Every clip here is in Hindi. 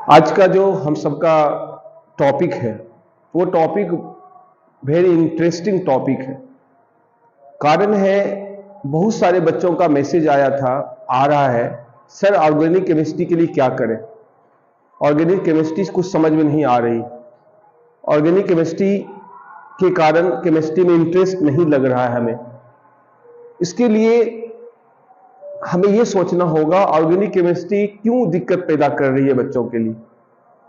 आज का जो हम सबका टॉपिक है वो टॉपिक वेरी इंटरेस्टिंग टॉपिक है। कारण है, बहुत सारे बच्चों का मैसेज आया था, आ रहा है, सर ऑर्गेनिक केमिस्ट्री के लिए क्या करें। ऑर्गेनिक केमिस्ट्री कुछ समझ में नहीं आ रही। ऑर्गेनिक केमिस्ट्री के कारण केमिस्ट्री में इंटरेस्ट नहीं लग रहा है हमें। इसके लिए हमें यह सोचना होगा ऑर्गेनिक केमिस्ट्री क्यों दिक्कत पैदा कर रही है बच्चों के लिए।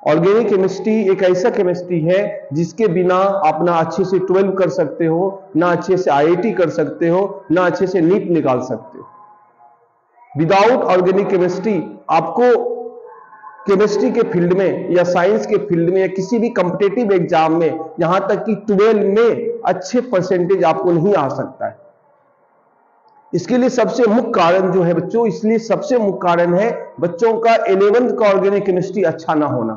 ऑर्गेनिक केमिस्ट्री एक ऐसा केमिस्ट्री है जिसके बिना आप ना अच्छे से 12 कर सकते हो, ना अच्छे से आईआईटी कर सकते हो, ना अच्छे से नीट निकाल सकते हो। विदाउट ऑर्गेनिक केमिस्ट्री आपको केमिस्ट्री के फील्ड में या साइंस के फील्ड में या किसी भी कॉम्पिटिटिव एग्जाम में, यहां तक कि 12 में अच्छे परसेंटेज आपको नहीं आ सकता है। इसके लिए सबसे मुख्य कारण जो है बच्चों, इसलिए सबसे मुख्य कारण है बच्चों का 11th का ऑर्गेनिक केमिस्ट्री अच्छा ना होना।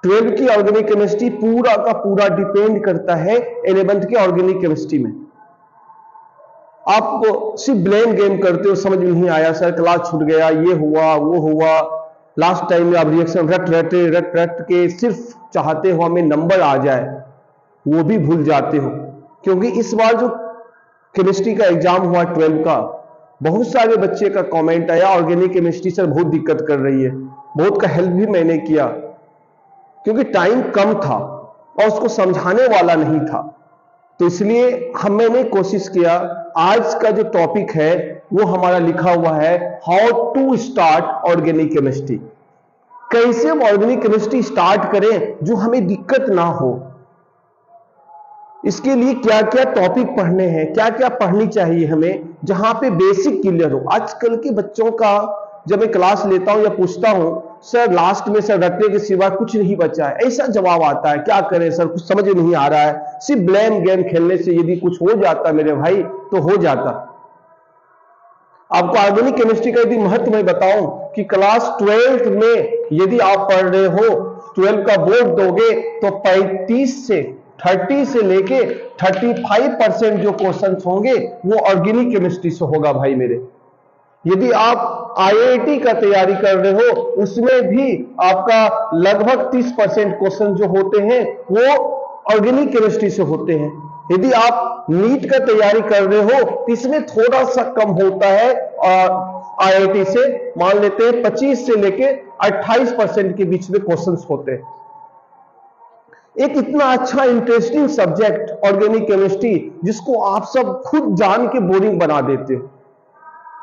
12 की ऑर्गेनिक केमिस्ट्री पूरा का पूरा डिपेंड करता है 11th के ऑर्गेनिक केमिस्ट्री में। आप सिर्फ ब्लेम गेम करते हो, समझ में नहीं आया सर, क्लास छूट गया, ये हुआ वो हुआ, लास्ट टाइम में आप रिएक्शन रट के सिर्फ चाहते हो हमें नंबर आ जाए, वो भी भूल जाते हो। क्योंकि इस बार जो केमिस्ट्री का एग्जाम हुआ 12 का, बहुत सारे बच्चे का कमेंट आया ऑर्गेनिक केमिस्ट्री सर बहुत दिक्कत कर रही है। बहुत का हेल्प भी मैंने किया क्योंकि टाइम कम था और उसको समझाने वाला नहीं था। तो इसलिए मैंने कोशिश किया, आज का जो टॉपिक है वो हमारा लिखा हुआ है how to start organic chemistry. कैसे हम ऑर्गेनिक केमिस्ट्री स्टार्ट करें जो हमें दिक्कत ना हो। इसके लिए क्या क्या टॉपिक पढ़ने हैं, क्या क्या पढ़नी चाहिए हमें, जहां पे बेसिक क्लियर हो। आजकल के बच्चों का जब मैं क्लास लेता हूं या पूछता हूं, सर लास्ट में सर रटने के सिवा कुछ नहीं बचा है, ऐसा जवाब आता है। क्या करें सर, कुछ समझ नहीं आ रहा है। सिर्फ ब्लेम गेम खेलने से यदि कुछ हो जाता मेरे भाई तो हो जाता। आपको ऑर्गेनिक केमिस्ट्री का यदि महत्व मैं बताऊं कि क्लास 12th में यदि आप पढ़ रहे हो, 12 का बोर्ड दोगे तो 30 से लेके 35% जो क्वेश्चन होंगे वो ऑर्गेनिक केमिस्ट्री से होगा भाई मेरे। यदि आप आईआईटी का तैयारी कर रहे हो उसमें भी आपका लगभग 30% क्वेश्चन जो होते हैं वो ऑर्गेनिक केमिस्ट्री से होते हैं। यदि आप नीट का तैयारी कर रहे हो तो इसमें थोड़ा सा कम होता है आईआईटी से, मान लेते हैं 25 से लेके 28% के बीच में क्वेश्चंस होते हैं। एक इतना अच्छा इंटरेस्टिंग सब्जेक्ट ऑर्गेनिक केमिस्ट्री जिसको आप सब खुद जान के बोरिंग बना देते हो,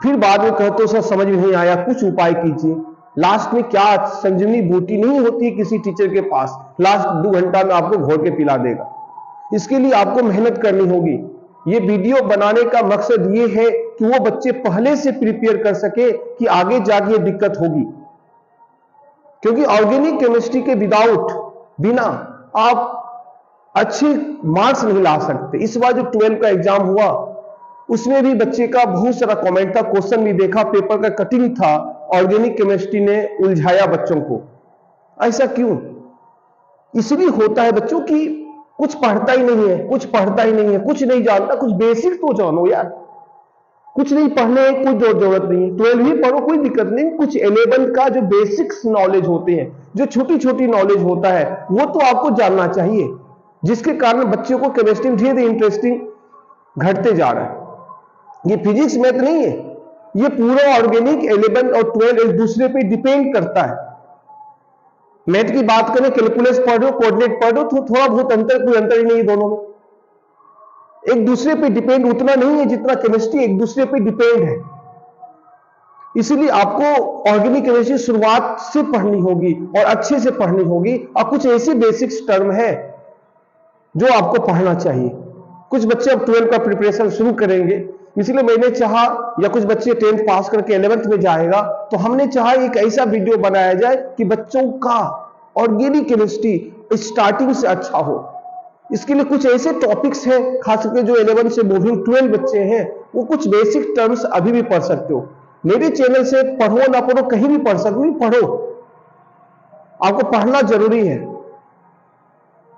फिर बाद में कहते हो सर समझ में नहीं आया, कुछ उपाय कीजिए। लास्ट में क्या संजीवनी बूटी नहीं होती किसी टीचर के पास, लास्ट 2 घंटा में आपको घोल के पिला देगा। इसके लिए आपको मेहनत करनी होगी। ये वीडियो बनाने का मकसद ये है कि वो बच्चे पहले से प्रिपेयर कर सके कि आगे जाके ये दिक्कत होगी। क्योंकि ऑर्गेनिक केमिस्ट्री के बिना आप अच्छे मार्क्स नहीं ला सकते। इस बार जो 12 का एग्जाम हुआ उसमें भी बच्चे का बहुत सारा कमेंट था, क्वेश्चन भी देखा, पेपर का कटिंग था, ऑर्गेनिक केमिस्ट्री ने उलझाया बच्चों को। ऐसा क्यों? इसलिए होता है बच्चों की कुछ पढ़ता ही नहीं है, कुछ नहीं जानता। कुछ बेसिक तो जानो यार, कुछ नहीं पढ़ने की कोई जरूरत नहीं है, 12 ही पढ़ो कोई दिक्कत नहीं। कुछ 11 का जो बेसिक्स नॉलेज होते हैं, जो छोटी छोटी नॉलेज होता है वो तो आपको जानना चाहिए, जिसके कारण बच्चों को केमिस्ट्री में धीरे धीरे इंटरेस्टिंग घटते जा रहा है। ये फिजिक्स मैथ नहीं है, ये पूरा ऑर्गेनिक 11 और 12 एक दूसरे पे डिपेंड करता है। मैथ की बात करें, कैलकुलस पढ़ रहे हो, कोऑर्डिनेट पढ़ रहे हो, तो थोड़ा बहुत अंतर, कोई अंतर ही नहीं है दोनों में। एक दूसरे पे डिपेंड उतना नहीं है जितना केमिस्ट्री एक दूसरे पे डिपेंड है। इसीलिए आपको ऑर्गेनिक केमिस्ट्री शुरुआत से पढ़नी होगी और अच्छे से पढ़नी होगी। और कुछ ऐसे बेसिक्स टर्म है जो आपको पढ़ना चाहिए। कुछ बच्चे अब 12 का प्रिपरेशन शुरू करेंगे, इसलिए मैंने चाहा, या कुछ बच्चे 10th पास करके 11th में जाएगा, तो हमने चाहा एक ऐसा वीडियो बनाया जाए कि बच्चों का ऑर्गेनिक केमिस्ट्री स्टार्टिंग से अच्छा हो। इसके लिए कुछ ऐसे टॉपिक्स हैं, खास करके जो 11 से मूविंग 12 बच्चे हैं, वो कुछ बेसिक टर्म्स अभी भी पढ़ सकते हो। मेरे चैनल से पढ़ो ना पढ़ो, कहीं भी पढ़ सकते हो, पढ़ो। आपको पढ़ना जरूरी है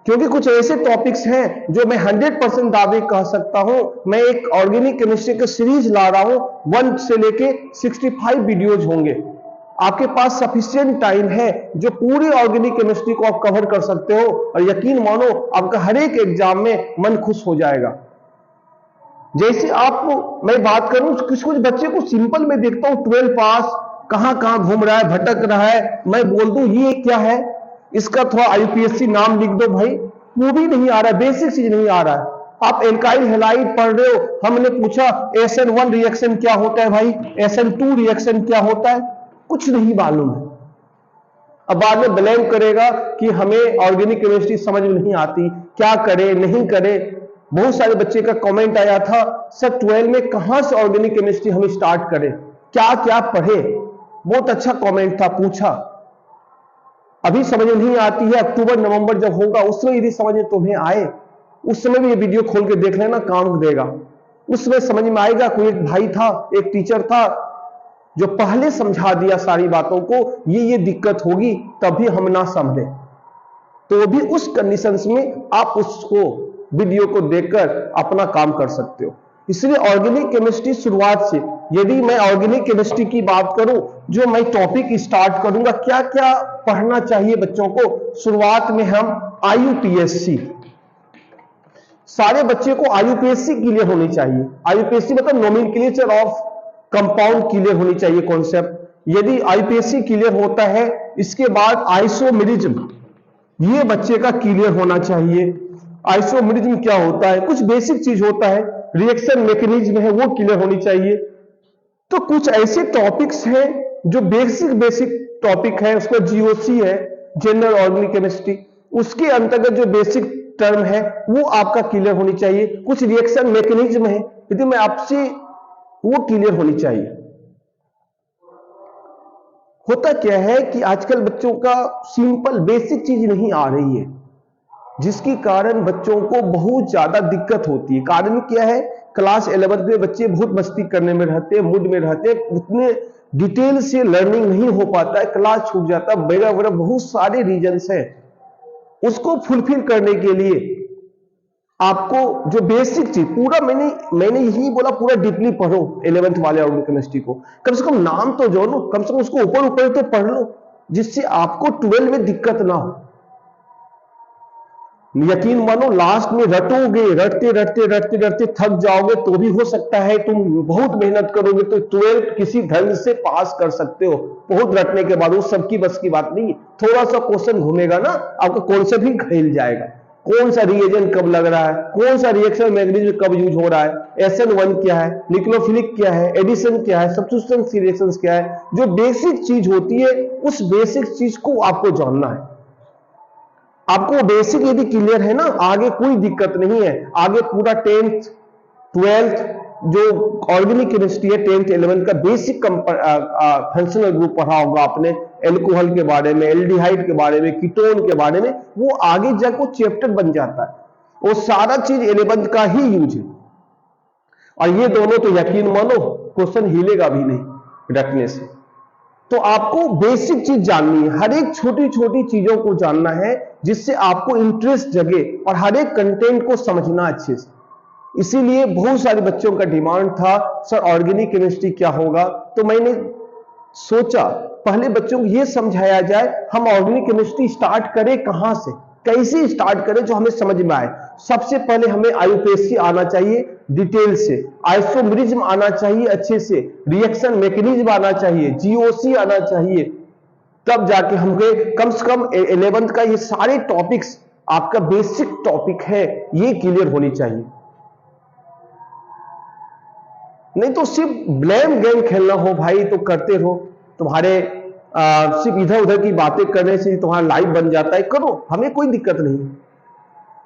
क्योंकि कुछ ऐसे टॉपिक्स हैं जो मैं 100% दावे कह सकता हूं। मैं एक ऑर्गेनिक केमिस्ट्री का सीरीज ला रहा हूं, 1 से लेके 65 वीडियोज होंगे। आपके पास सफिशिएंट टाइम है जो पूरी ऑर्गेनिक केमिस्ट्री को आप कवर कर सकते हो, और यकीन मानो आपका हर एक एग्जाम में मन खुश हो जाएगा। जैसे आप, मैं बात करूं, कुछ कुछ बच्चे को सिंपल मैं देखता हूं 12 पास कहां कहां घूम रहा है, भटक रहा है, मैं बोल दूं ये क्या है, इसका थोड़ा आईयूपीएससी नाम लिख दो भाई, वो भी नहीं आ रहा है, बेसिक चीज नहीं आ रहा है। आप एल्काइल हैलाइड पढ़ रहे हो, हमने पूछा SN1 रिएक्शन क्या होता है भाई, SN2 रिएक्शन क्या होता है, कुछ नहीं मालूम है। अब बाद में ब्लेम करेगा कि हमें ऑर्गेनिक केमिस्ट्री समझ में नहीं आती, क्या करे नहीं करे। बहुत सारे बच्चे का कमेंट आया था, सर 12 में कहां से ऑर्गेनिक केमिस्ट्री हम स्टार्ट करें, क्या क्या पढ़े। बहुत अच्छा कमेंट था, पूछा अभी समझ में नहीं आती है, अक्टूबर नवंबर जब होगा उसमें यदि समझ में तुम्हें आए, उस समय भी ये वीडियो खोल के देख लेना, काम देगा। उस समय समझ में आएगा। कोई एक भाई था, एक टीचर था जो पहले समझा दिया सारी बातों को, ये दिक्कत होगी, तभी हम ना समझे। तो भी उस कंडीशंस में आप उसको वीडियो को देखकर अपना काम कर सकते हो। इसलिए ऑर्गेनिक केमिस्ट्री शुरुआत से, यदि मैं ऑर्गेनिक केमिस्ट्री की बात करूं, जो मैं टॉपिक स्टार्ट करूंगा, क्या क्या पढ़ना चाहिए बच्चों को। शुरुआत में हम आईयूपीएससी, सारे बच्चे को आईयूपीएससी क्लियर होनी चाहिए। आईयूपीएससी मतलब नोमेनक्लेचर ऑफ कंपाउंड क्लियर होनी चाहिए, कॉन्सेप्ट। यदि आईयूपीएससी क्लियर होता है, इसके बाद आइसोमेरिज्म, ये बच्चे का क्लियर होना चाहिए। आइसोमेरिज्म क्या होता है, कुछ बेसिक चीज होता है, रिएक्शन मैकेनिज्म है, वो क्लियर होनी चाहिए। तो कुछ ऐसे टॉपिक्स हैं जो बेसिक बेसिक टॉपिक है, उसका जीओसी है, जनरल ऑर्गेनिक केमिस्ट्री, उसके अंतर्गत जो बेसिक टर्म है वो आपका क्लियर होनी चाहिए। कुछ रिएक्शन मैकेनिज्म है, यदि मैं आपसे, वो क्लियर होनी चाहिए। होता क्या है कि आजकल बच्चों का सिंपल बेसिक चीज नहीं आ रही है, जिसके कारण बच्चों को बहुत ज्यादा दिक्कत होती है। कारण क्या है, क्लास 11th में बच्चे बहुत मस्ती करने में रहते हैं, मूड में रहते हैं, उतने डिटेल से लर्निंग नहीं हो पाता है, क्लास छूट जाता है, वगैरह बहुत सारे रीजंस हैं। उसको फुलफिल करने के लिए आपको जो बेसिक चीज, पूरा मैंने यही बोला, पूरा डीपली पढ़ो 11th वाले ऑर्गेनिक केमिस्ट्री को, कम से कम नाम तो जो लो, कम से कम उसको ऊपर ऊपर तो पढ़ लो, जिससे आपको 12 में दिक्कत ना हो। यकीन मानो लास्ट में रटोगे, रटते रटते रटते रटते थक जाओगे, तो भी हो सकता है तुम बहुत मेहनत करोगे तो 12 किसी ढंग से पास कर सकते हो। बहुत रटने के बाद, वो सबकी बस की बात नहीं है। थोड़ा सा क्वेश्चन घूमेगा ना, आपका कॉन्सेप्ट ही खेल जाएगा। कौन सा रिएजेंट कब लग रहा है, कौन सा रिएक्शन मैकेनिज्म कब यूज हो रहा है, SN1 क्या है, न्यूक्लियोफिलिक क्या है, एडिशन क्या है, सब्स्टिट्यूशन रिएक्शंस क्या है, जो बेसिक चीज होती है, उस बेसिक चीज को आपको जानना है। आपको बेसिक यदि क्लियर है ना, आगे कोई दिक्कत नहीं है। आगे पूरा 10th 12th जो ऑर्गेनिक केमिस्ट्री है, 10th 11th का बेसिक फंक्शनल ग्रुप पढ़ा होगा आपने, एल्कोहल के बारे में, एल्डिहाइड के बारे में, कीटोन के बारे में, वो आगे जाकर वो चैप्टर बन जाता है। वो सारा चीज 11th का ही यूज है। और ये दोनों तो यकीन मानो क्वेश्चन हिलेगा भी नहीं रखने से। तो आपको बेसिक चीज जाननी है, हर एक छोटी छोटी चीजों को जानना है, जिससे आपको इंटरेस्ट जगे और हर एक कंटेंट को समझना अच्छे से। इसीलिए बहुत सारे बच्चों का डिमांड था, सर ऑर्गेनिक केमिस्ट्री क्या होगा। तो मैंने सोचा पहले बच्चों को यह समझाया जाए, हम ऑर्गेनिक केमिस्ट्री स्टार्ट करें कहां से, कैसे स्टार्ट करें जो हमें समझ में आए। सबसे पहले हमें आईयूपीएससी आना चाहिए डिटेल से, आइसोमेरिज्म आना चाहिए अच्छे से, रिएक्शन मैकेनिज्म आना चाहिए, जीओसी आना चाहिए, तब जाके हमें कम से कम 11th का ये सारे टॉपिक्स, आपका बेसिक टॉपिक है, ये क्लियर होनी चाहिए। नहीं तो सिर्फ ब्लेम गेम खेलना हो भाई तो करते रहो। तुम्हारे सिर्फ इधर उधर की बातें करने से तुम्हारा लाइफ बन जाता है, करो, हमें कोई दिक्कत नहीं।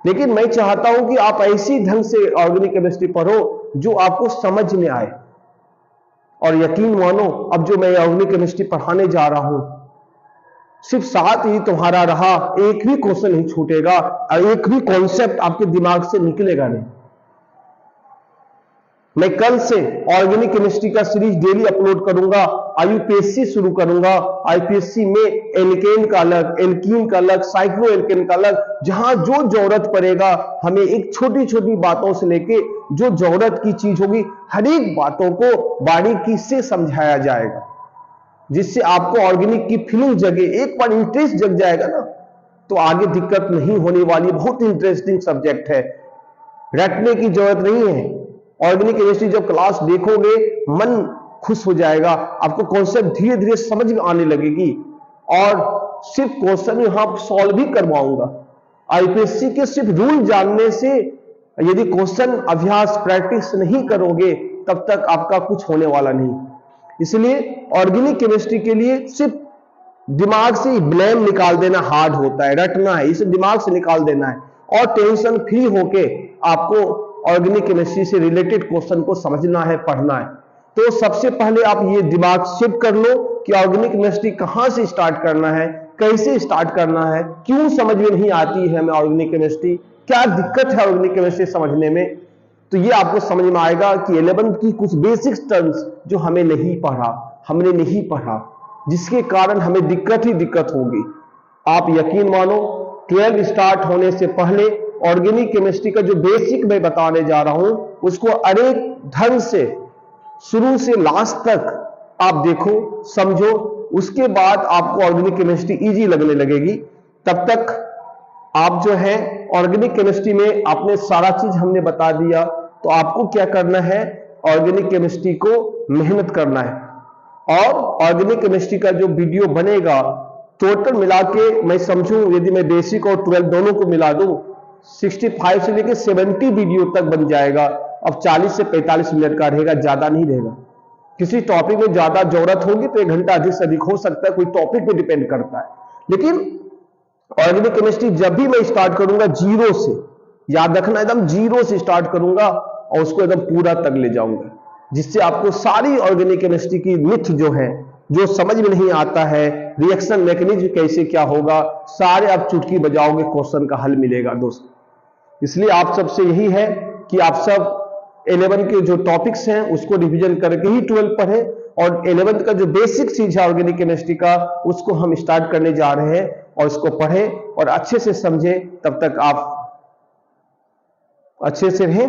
लेकिन मैं चाहता हूं कि आप ऐसी ढंग से ऑर्गेनिक केमिस्ट्री पढ़ो जो आपको समझ में आए। और यकीन मानो, अब जो मैं ऑर्गेनिक केमिस्ट्री पढ़ाने जा रहा हूं, सिर्फ साथ ही तुम्हारा रहा, एक भी क्वेश्चन नहीं छूटेगा और एक भी कॉन्सेप्ट आपके दिमाग से निकलेगा नहीं। मैं कल से ऑर्गेनिक केमिस्ट्री का सीरीज डेली अपलोड करूंगा। आईयूपीएससी शुरू करूंगा। आईयूपीएससी में एल्केन का अलग, एल्कीन का अलग, साइक्लो एल्केन का अलग, जहां जो जरूरत पड़ेगा हमें एक छोटी छोटी बातों से लेके जो जरूरत की चीज होगी, हर एक बातों को बारीकी से समझाया जाएगा। जिससे आपको ऑर्गेनिक की फीलिंग जगे, एक बार इंटरेस्ट जग जाएगा ना तो आगे दिक्कत नहीं होने वाली। बहुत इंटरेस्टिंग सब्जेक्ट है, रटने की जरूरत नहीं है। ऑर्गेनिक केमिस्ट्री जब क्लास देखोगे मन खुश हो जाएगा, आपको कॉन्सेप्ट धीरे धीरे समझ में आने लगेगी। और सिर्फ क्वेश्चन यहां सॉल्व भी करवाऊंगा। आईपीएससी के सिर्फ रूल जानने से, यदि क्वेश्चन अभ्यास प्रैक्टिस नहीं करोगे तब तक आपका कुछ होने वाला नहीं। इसलिए ऑर्गेनिक केमिस्ट्री के लिए सिर्फ दिमाग से ब्लेम निकाल देना हार्ड होता है, रटना है, इसे दिमाग से निकाल देना है और टेंशन फ्री होके आपको ऑर्गेनिक केमिस्ट्री से रिलेटेड क्वेश्चन को समझना है, पढ़ना है। तो सबसे पहले आप ये दिमाग शिफ्ट कर लो कि ऑर्गेनिक केमिस्ट्री कहां से स्टार्ट करना है, कैसे स्टार्ट करना है, क्यों समझ में नहीं आती है हमें ऑर्गेनिक केमिस्ट्री, क्या दिक्कत है ऑर्गेनिक केमिस्ट्री समझने में। तो ये आपको समझ में आएगा कि 11th की कुछ बेसिक टर्म्स जो हमने नहीं पढ़ा, जिसके कारण हमें दिक्कत ही दिक्कत होगी। आप यकीन मानो 12 स्टार्ट होने से पहले ऑर्गेनिक केमिस्ट्री का जो बेसिक मैं बताने जा रहा हूं उसको अनेक ढंग से शुरू से लास्ट तक आप देखो, समझो, उसके बाद आपको ऑर्गेनिक केमिस्ट्री इजी लगने लगेगी। तब तक आप जो है ऑर्गेनिक केमिस्ट्री में आपने सारा चीज हमने बता दिया, तो आपको क्या करना है, ऑर्गेनिक केमिस्ट्री को मेहनत करना है। और ऑर्गेनिक केमिस्ट्री का जो वीडियो बनेगा टोटल मिला के मैं समझूं, यदि मैं बेसिक और 12 दोनों को मिला दूं 65 से लेकर 70 वीडियो तक बन जाएगा। अब 40 से 45 मिनट का रहेगा, ज्यादा नहीं रहेगा। किसी टॉपिक में ज्यादा जरूरत होगी तो 1 घंटा अधिक से अधिक हो सकता है, कोई टॉपिक पे डिपेंड करता है। लेकिन ऑर्गेनिक केमिस्ट्री जब भी मैं स्टार्ट करूंगा जीरो से, याद रखना एकदम जीरो से स्टार्ट करूंगा और उसको एकदम पूरा तक ले जाऊंगा, जिससे आपको सारी ऑर्गेनिक केमिस्ट्री की मिथ जो है, जो समझ में नहीं आता है, रिएक्शन मैकेनिज्म कैसे क्या होगा, सारे आप चुटकी बजाओगे, क्वेश्चन का हल मिलेगा दोस्त। इसलिए आप सबसे यही है कि आप सब 11 के जो टॉपिक्स हैं उसको रिवीजन करके ही 12 पढ़ें, और 11th का जो बेसिक चीज है ऑर्गेनिक केमिस्ट्री का उसको हम स्टार्ट करने जा रहे हैं, और इसको पढ़ें और अच्छे से समझें। तब तक आप अच्छे से रहें।